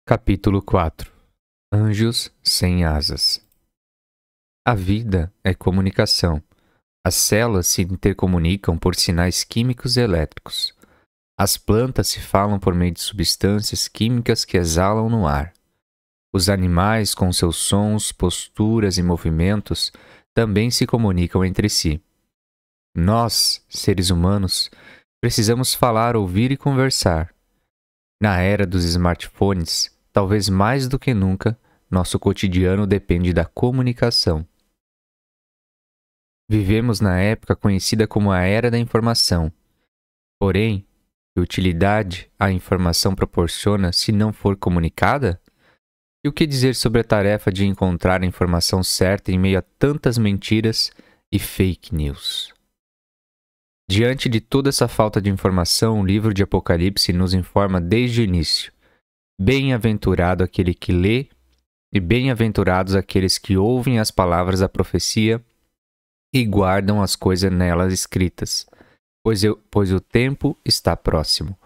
Capítulo 4. Anjos sem asas. A vida é comunicação. As células se intercomunicam por sinais químicos e elétricos. As plantas se falam por meio de substâncias químicas que exalam no ar. Os animais, com seus sons, posturas e movimentos, também se comunicam entre si. Nós, seres humanos, precisamos falar, ouvir e conversar. Na era dos smartphones, talvez mais do que nunca, nosso cotidiano depende da comunicação. Vivemos na época conhecida como a Era da Informação. Porém, que utilidade a informação proporciona se não for comunicada? E o que dizer sobre a tarefa de encontrar a informação certa em meio a tantas mentiras e fake news? Diante de toda essa falta de informação, o livro de Apocalipse nos informa desde o início: bem-aventurado aquele que lê, e bem-aventurados aqueles que ouvem as palavras da profecia e guardam as coisas nelas escritas, pois o tempo está próximo.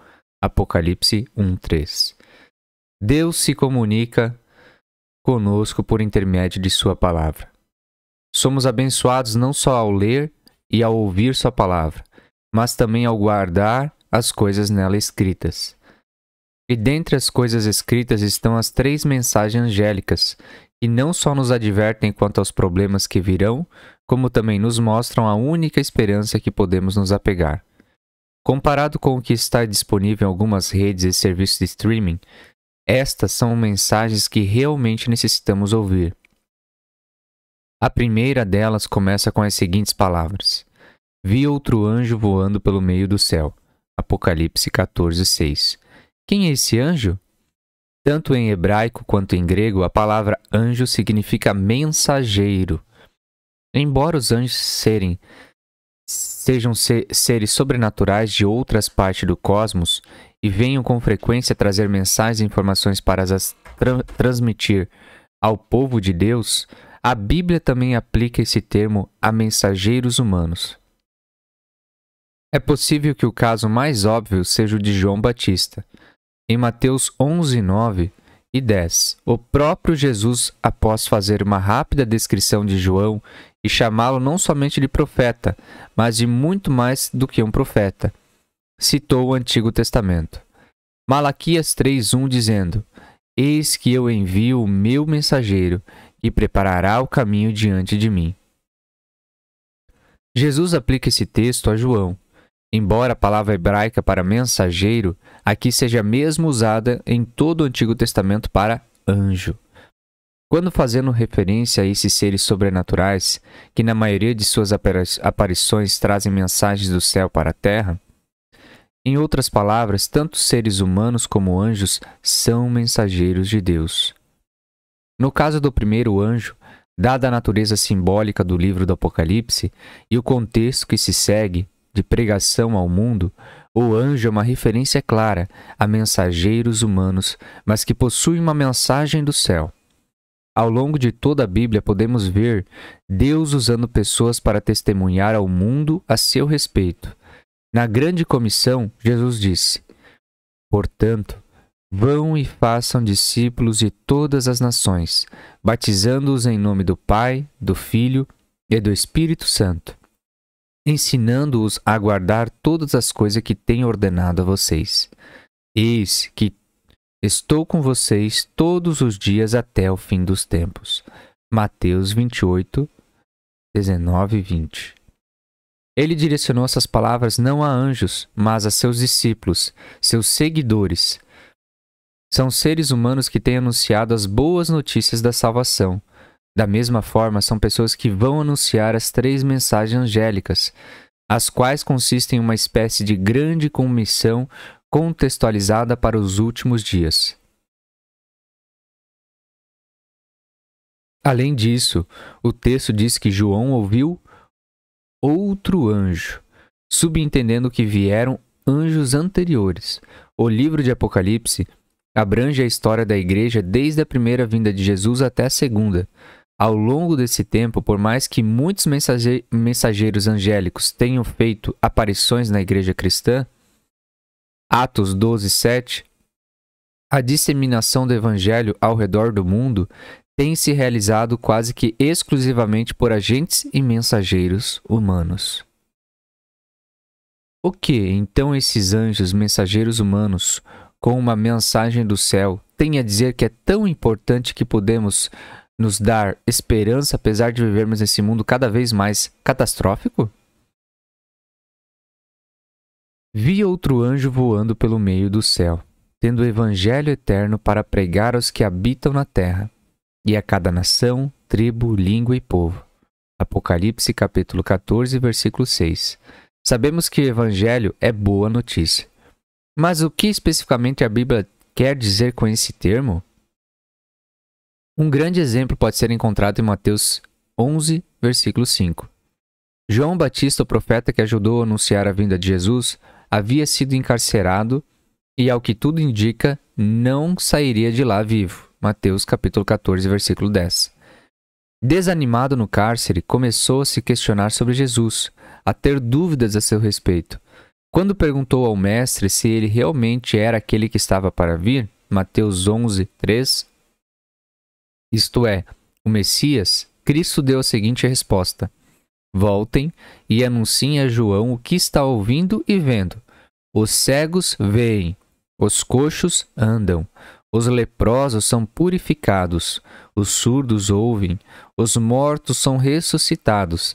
Apocalipse 1:3. Deus se comunica conosco por intermédio de sua palavra. Somos abençoados não só ao ler e ao ouvir sua palavra, mas também ao guardar as coisas nela escritas. E dentre as coisas escritas estão as 3 mensagens angélicas, que não só nos advertem quanto aos problemas que virão, como também nos mostram a única esperança que podemos nos apegar. Comparado com o que está disponível em algumas redes e serviços de streaming, estas são mensagens que realmente necessitamos ouvir. A primeira delas começa com as seguintes palavras: Vi outro anjo voando pelo meio do céu. Apocalipse 14:6. Quem é esse anjo? Tanto em hebraico quanto em grego, a palavra anjo significa mensageiro. Embora os anjos sejam seres sobrenaturais de outras partes do cosmos e venham com frequência trazer mensagens e informações para as transmitir ao povo de Deus, a Bíblia também aplica esse termo a mensageiros humanos. É possível que o caso mais óbvio seja o de João Batista. Em Mateus 11:9 e 10, o próprio Jesus, após fazer uma rápida descrição de João e chamá-lo não somente de profeta, mas de muito mais do que um profeta, citou o Antigo Testamento. Malaquias 3:1 dizendo: Eis que eu envio o meu mensageiro, que preparará o caminho diante de mim. Jesus aplica esse texto a João, embora a palavra hebraica para mensageiro aqui seja mesmo usada em todo o Antigo Testamento para anjo. Quando fazendo referência a esses seres sobrenaturais, que na maioria de suas aparições trazem mensagens do céu para a terra, em outras palavras, tanto seres humanos como anjos são mensageiros de Deus. No caso do primeiro anjo, dada a natureza simbólica do livro do Apocalipse e o contexto que se segue, de pregação ao mundo, o anjo é uma referência clara a mensageiros humanos, mas que possuem uma mensagem do céu. Ao longo de toda a Bíblia podemos ver Deus usando pessoas para testemunhar ao mundo a seu respeito. Na grande comissão, Jesus disse: Portanto, vão e façam discípulos de todas as nações, batizando-os em nome do Pai, do Filho e do Espírito Santo, ensinando-os a guardar todas as coisas que tenho ordenado a vocês. Eis que estou com vocês todos os dias até o fim dos tempos. Mateus 28, 19 e 20. Ele direcionou essas palavras não a anjos, mas a seus discípulos, seus seguidores. São seres humanos que têm anunciado as boas notícias da salvação. Da mesma forma, são pessoas que vão anunciar as 3 mensagens angélicas, as quais consistem em uma espécie de grande comissão contextualizada para os últimos dias. Além disso, o texto diz que João ouviu outro anjo, subentendendo que vieram anjos anteriores. O livro de Apocalipse abrange a história da igreja desde a primeira vinda de Jesus até a segunda. Ao longo desse tempo, por mais que muitos mensageiros angélicos tenham feito aparições na igreja cristã, Atos 12:7 A disseminação do Evangelho ao redor do mundo tem se realizado quase que exclusivamente por agentes e mensageiros humanos. O que, então, esses anjos mensageiros humanos, com uma mensagem do céu, têm a dizer que é tão importante que podemos nos dar esperança apesar de vivermos nesse mundo cada vez mais catastrófico? Vi outro anjo voando pelo meio do céu, tendo o evangelho eterno para pregar aos que habitam na terra, e a cada nação, tribo, língua e povo. Apocalipse capítulo 14, versículo 6. Sabemos que o evangelho é boa notícia. Mas o que especificamente a Bíblia quer dizer com esse termo? Um grande exemplo pode ser encontrado em Mateus 11, versículo 5. João Batista, o profeta que ajudou a anunciar a vinda de Jesus, havia sido encarcerado e, ao que tudo indica, não sairia de lá vivo. Mateus capítulo 14, versículo 10. Desanimado no cárcere, começou a se questionar sobre Jesus, a ter dúvidas a seu respeito. Quando perguntou ao mestre se ele realmente era aquele que estava para vir, Mateus 11, 3, isto é, o Messias, Cristo deu a seguinte resposta: voltem e anunciem a João o que está ouvindo e vendo. Os cegos veem, os coxos andam, os leprosos são purificados, os surdos ouvem, os mortos são ressuscitados,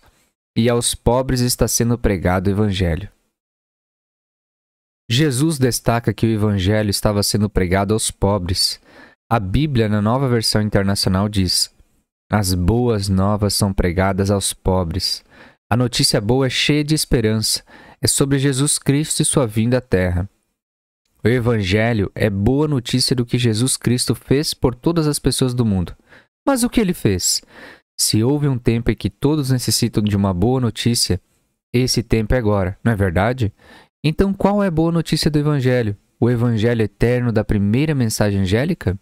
e aos pobres está sendo pregado o Evangelho. Jesus destaca que o Evangelho estava sendo pregado aos pobres. A Bíblia, na Nova Versão Internacional, diz: as boas novas são pregadas aos pobres. A notícia boa é cheia de esperança. É sobre Jesus Cristo e sua vinda à Terra. O Evangelho é boa notícia do que Jesus Cristo fez por todas as pessoas do mundo. Mas o que ele fez? Se houve um tempo em que todos necessitam de uma boa notícia, esse tempo é agora, não é verdade? Então qual é a boa notícia do Evangelho? O Evangelho eterno da primeira mensagem angélica?